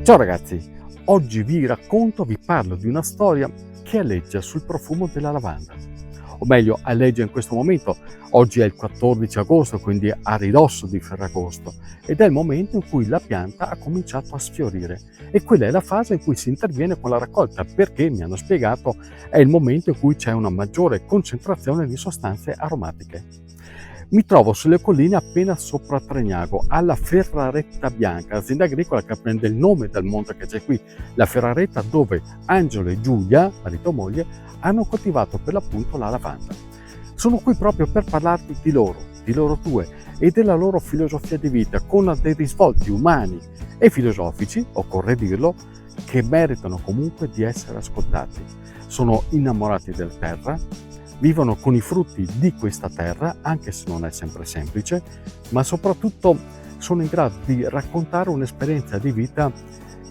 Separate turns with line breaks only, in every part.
Ciao ragazzi, oggi vi parlo di una storia che alleggia sul profumo della lavanda. O meglio, alleggia in questo momento. Oggi è il 14 agosto, quindi a ridosso di Ferragosto, ed è il momento in cui la pianta ha cominciato a sfiorire. E quella è la fase in cui si interviene con la raccolta, perché, mi hanno spiegato, è il momento in cui c'è una maggiore concentrazione di sostanze aromatiche. Mi trovo sulle colline appena sopra Tragnago, alla Ferraretta Bianca, azienda agricola che prende il nome dal monte che c'è qui, la Ferraretta, dove Angelo e Giulia, marito e moglie, hanno coltivato per l'appunto la lavanda. Sono qui proprio per parlarvi di loro due e della loro filosofia di vita, con dei risvolti umani e filosofici, occorre dirlo, che meritano comunque di essere ascoltati. Sono innamorati della terra, vivono con i frutti di questa terra, anche se non è sempre semplice, ma soprattutto sono in grado di raccontare un'esperienza di vita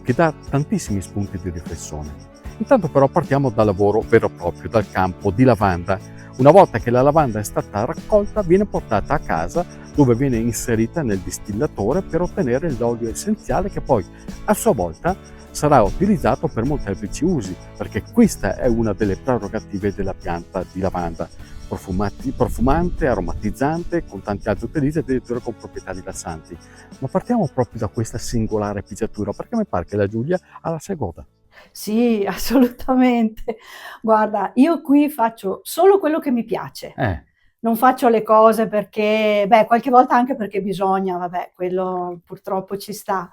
che dà tantissimi spunti di riflessione. Intanto però partiamo dal lavoro vero e proprio, dal campo di lavanda. Una volta che la lavanda è stata raccolta, viene portata a casa, dove viene inserita nel distillatore per ottenere l'olio essenziale, che poi a sua volta sarà utilizzato per molteplici usi, perché questa è una delle prerogative della pianta di lavanda: profumante, aromatizzante, con tanti altri utilizzi, addirittura con proprietà rilassanti. Ma partiamo proprio da questa singolare pigiatura, perché mi pare che la Giulia ha la seconda.
Sì, assolutamente. Guarda, io qui faccio solo quello che mi piace.
Eh,
Non faccio le cose perché, beh, qualche volta anche perché bisogna, vabbè, quello purtroppo ci sta.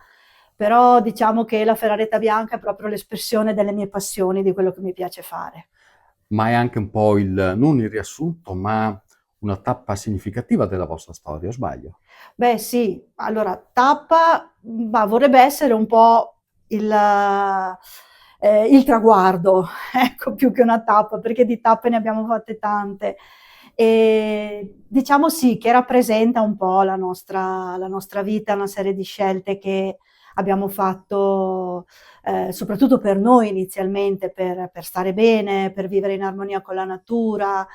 Però diciamo che la Ferraretta Bianca è proprio l'espressione delle mie passioni, di quello che mi piace fare.
ma è anche un po' non il riassunto, ma una tappa significativa della vostra storia, o sbaglio?
Beh, sì, allora tappa, ma vorrebbe essere un po' il traguardo, ecco, più che una tappa, perché di tappe ne abbiamo fatte tante. E diciamo sì, che rappresenta un po' la nostra vita, una serie di scelte che abbiamo fatto, soprattutto per noi inizialmente, per stare bene, per vivere in armonia con la natura.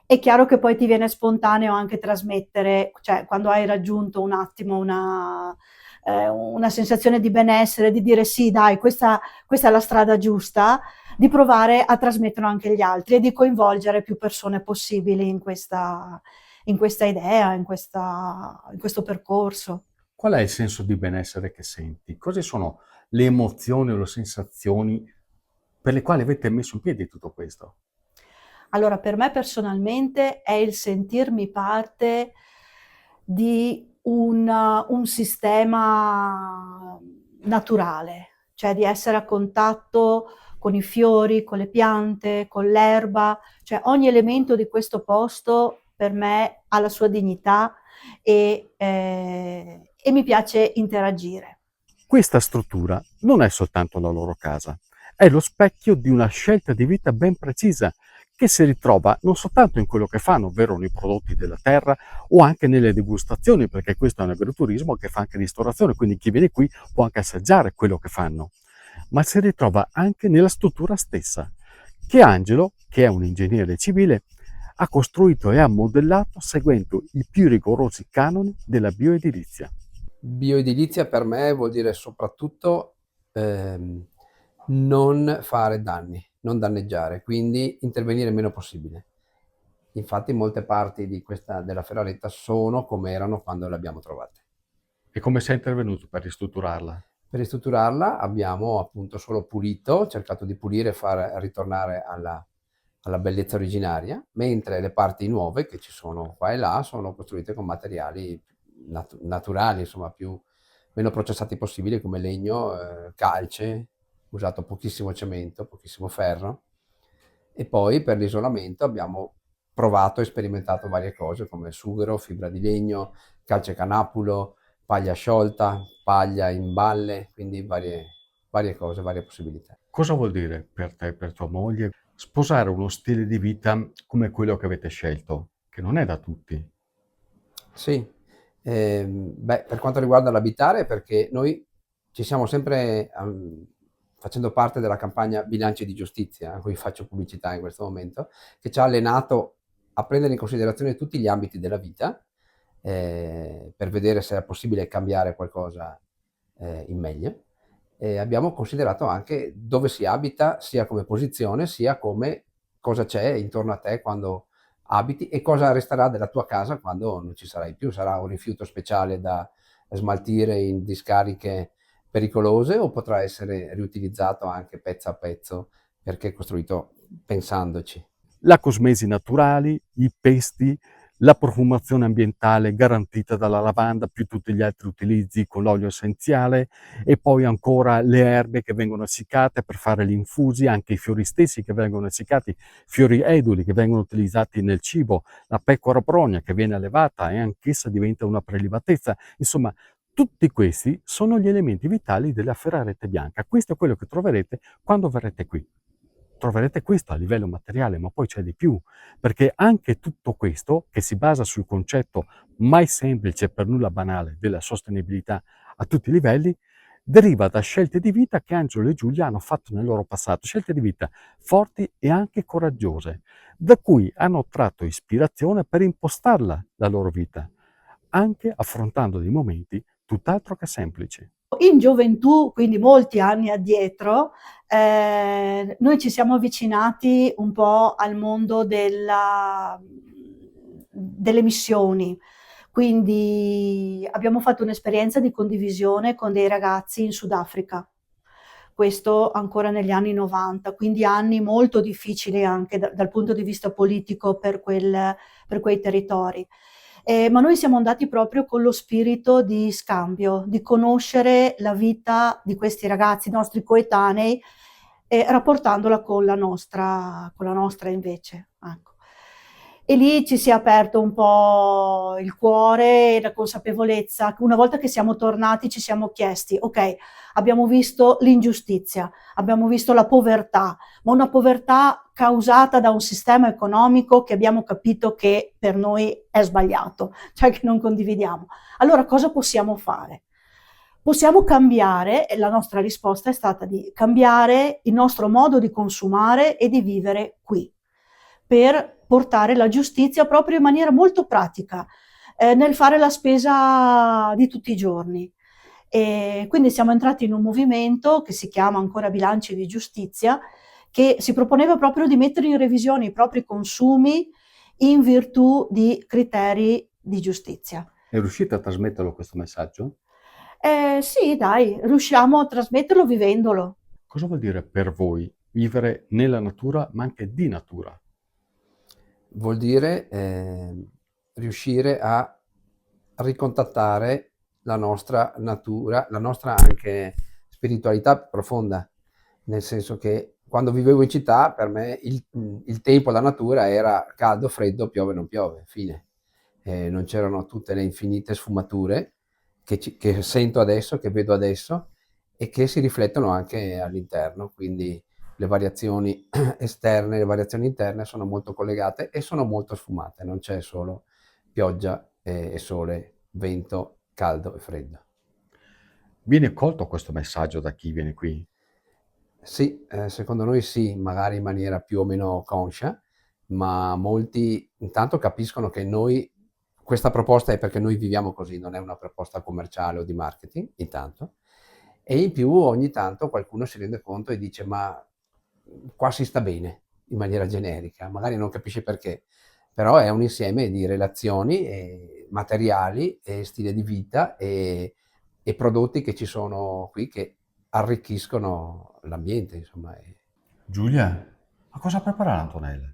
È chiaro che poi ti viene spontaneo anche trasmettere, cioè quando hai raggiunto un attimo una sensazione di benessere, di dire sì, dai, questa è la strada giusta, di provare a trasmetterlo anche agli altri e di coinvolgere più persone possibili in questa idea, in questo percorso.
Qual è il senso di benessere che senti? Cosa sono le emozioni o le sensazioni per le quali avete messo in piedi tutto questo?
Allora, per me personalmente è il sentirmi parte di un sistema naturale, cioè di essere a contatto con i fiori, con le piante, con l'erba, cioè ogni elemento di questo posto per me ha la sua dignità e mi piace interagire.
Questa struttura non è soltanto la loro casa, è lo specchio di una scelta di vita ben precisa, che si ritrova non soltanto in quello che fanno, ovvero nei prodotti della terra, o anche nelle degustazioni, perché questo è un agriturismo che fa anche ristorazione, quindi chi viene qui può anche assaggiare quello che fanno, ma si ritrova anche nella struttura stessa, che Angelo, che è un ingegnere civile, ha costruito e ha modellato seguendo i più rigorosi canoni della bioedilizia.
Bioedilizia per me vuol dire soprattutto ehm, non fare danni, non danneggiare, quindi intervenire il meno possibile. Infatti molte parti della Ferraretta sono come erano quando le abbiamo trovate.
E come sei intervenuto per ristrutturarla?
Per ristrutturarla abbiamo appunto solo pulito, cercato di pulire e far ritornare alla bellezza originaria, mentre le parti nuove che ci sono qua e là sono costruite con materiali naturali, insomma, meno processati possibili, come legno, calce, usato pochissimo cemento, pochissimo ferro. E poi per l'isolamento abbiamo provato e sperimentato varie cose come sughero, fibra di legno, calce canapulo, paglia sciolta, paglia in balle, quindi varie cose, varie possibilità.
Cosa vuol dire per te e per tua moglie sposare uno stile di vita come quello che avete scelto, che non è da tutti?
Sì, beh, per quanto riguarda l'abitare, perché noi ci siamo sempre, facendo parte della campagna Bilanci di Giustizia, a cui faccio pubblicità in questo momento, che ci ha allenato a prendere in considerazione tutti gli ambiti della vita, per vedere se è possibile cambiare qualcosa in meglio. abbiamo considerato anche dove si abita, sia come posizione, sia come cosa c'è intorno a te quando abiti e cosa resterà della tua casa quando non ci sarai più. Sarà un rifiuto speciale da smaltire in discariche pericolose o potrà essere riutilizzato anche pezzo a pezzo perché è costruito pensandoci.
La cosmesi naturali, i pesti, la profumazione ambientale garantita dalla lavanda più tutti gli altri utilizzi con l'olio essenziale e poi ancora le erbe che vengono essiccate per fare gli infusi, anche i fiori stessi che vengono essiccati, fiori eduli che vengono utilizzati nel cibo, la pecora brogna che viene allevata e anch'essa diventa una prelibatezza. Insomma, tutti questi sono gli elementi vitali della Ferrarete Bianca. Questo è quello che troverete quando verrete qui. Troverete questo a livello materiale, ma poi c'è di più, perché anche tutto questo, che si basa sul concetto mai semplice e per nulla banale della sostenibilità a tutti i livelli, deriva da scelte di vita che Angelo e Giulia hanno fatto nel loro passato, scelte di vita forti e anche coraggiose, da cui hanno tratto ispirazione per impostarla la loro vita, anche affrontando dei momenti tutt'altro che semplici.
In gioventù, quindi molti anni addietro, noi ci siamo avvicinati un po' al mondo delle missioni, quindi abbiamo fatto un'esperienza di condivisione con dei ragazzi in Sudafrica, questo ancora negli anni 90, quindi anni molto difficili anche dal punto di vista politico per quei territori. Ma noi siamo andati proprio con lo spirito di scambio, di conoscere la vita di questi ragazzi, nostri coetanei, rapportandola con la nostra invece. Ecco. E lì ci si è aperto un po' il cuore e la consapevolezza. Una volta che siamo tornati ci siamo chiesti, ok, abbiamo visto l'ingiustizia, abbiamo visto la povertà, ma una povertà causata da un sistema economico che abbiamo capito che per noi è sbagliato, cioè che non condividiamo. Allora cosa possiamo fare? Possiamo cambiare, e la nostra risposta è stata di cambiare il nostro modo di consumare e di vivere qui, per portare la giustizia proprio in maniera molto pratica, nel fare la spesa di tutti i giorni. E quindi siamo entrati in un movimento che si chiama ancora Bilanci di Giustizia, che si proponeva proprio di mettere in revisione i propri consumi in virtù di criteri di giustizia.
È riuscita a trasmetterlo questo messaggio?
Sì, dai, riusciamo a trasmetterlo vivendolo.
Cosa vuol dire per voi vivere nella natura, ma anche di natura?
Vuol dire riuscire a ricontattare la nostra natura, la nostra anche spiritualità profonda, nel senso che quando vivevo in città per me il tempo, la natura era caldo, freddo, piove, non piove, fine. Non c'erano tutte le infinite sfumature che sento adesso, che vedo adesso e che si riflettono anche all'interno, quindi le variazioni esterne, le variazioni interne sono molto collegate e sono molto sfumate, non c'è solo pioggia e sole, vento, caldo e freddo.
Viene colto questo messaggio da chi viene qui?
Sì, secondo noi sì, magari in maniera più o meno conscia, ma molti intanto capiscono che questa proposta è perché noi viviamo così, non è una proposta commerciale o di marketing, intanto, e in più ogni tanto qualcuno si rende conto e dice ma qua si sta bene, in maniera generica, magari non capisce perché, però è un insieme di relazioni materiali e stile di vita e prodotti che ci sono qui che arricchiscono l'ambiente, insomma.
Giulia, ma cosa prepara Antonella?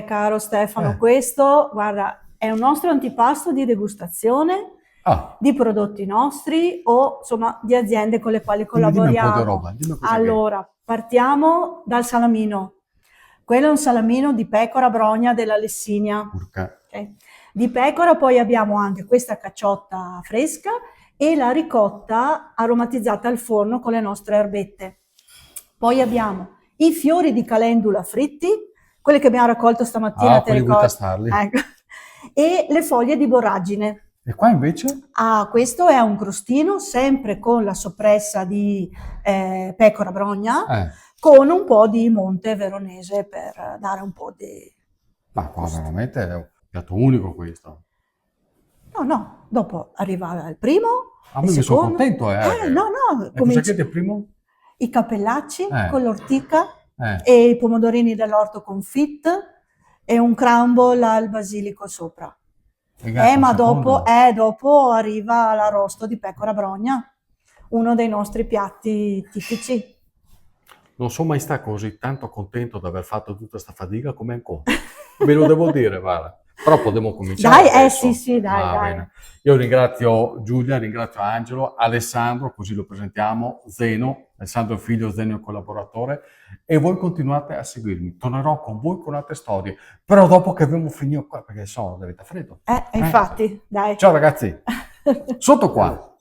Caro Stefano, questo, guarda, è un nostro antipasto di degustazione
Ah,
di prodotti nostri o insomma di aziende con le quali
dimmi un po' di
collaboriamo.
roba, dimmi cos'è
Allora, partiamo dal salamino. Quello è un salamino di pecora brogna della Lessinia.
Urca.
Okay. Di pecora poi abbiamo anche questa cacciotta fresca e la ricotta aromatizzata al forno con le nostre erbette. Poi abbiamo i fiori di calendula fritti, quelli che abbiamo raccolto stamattina, te
quelli vuoi
ricordi?
tastarli?
Ecco. E le foglie di borragine.
E qua invece?
Questo è un crostino sempre con la soppressa di pecora brogna, con un po' di monte veronese per dare un po' di...
Ma qua veramente è un piatto unico questo.
No, dopo arriva il primo,
A
Il
me mi sono
secondo?
contento,
No, no,
E cosa
cominci
chiede il primo?
i cappellacci
Eh,
con l'ortica
eh,
e i pomodorini dell'orto confit e un crumble al basilico sopra.
e gatto, il
Ma
secondo?
dopo arriva l'arrosto di pecora brogna, uno dei nostri piatti tipici.
Non sono mai stato così tanto contento di aver fatto tutta questa fatica come ancora. Ve lo devo dire, guarda. Però potremmo cominciare
Dai,
adesso.
sì, dai,
Va
dai.
bene. Io ringrazio Giulia, ringrazio Angelo, Alessandro, così lo presentiamo, Zeno, Alessandro è il figlio, Zeno è il collaboratore, e voi continuate a seguirmi. Tornerò con voi con altre storie, però dopo che abbiamo finito qua, perché sono diventa freddo.
Infatti, dai.
Ciao ragazzi, sotto qua.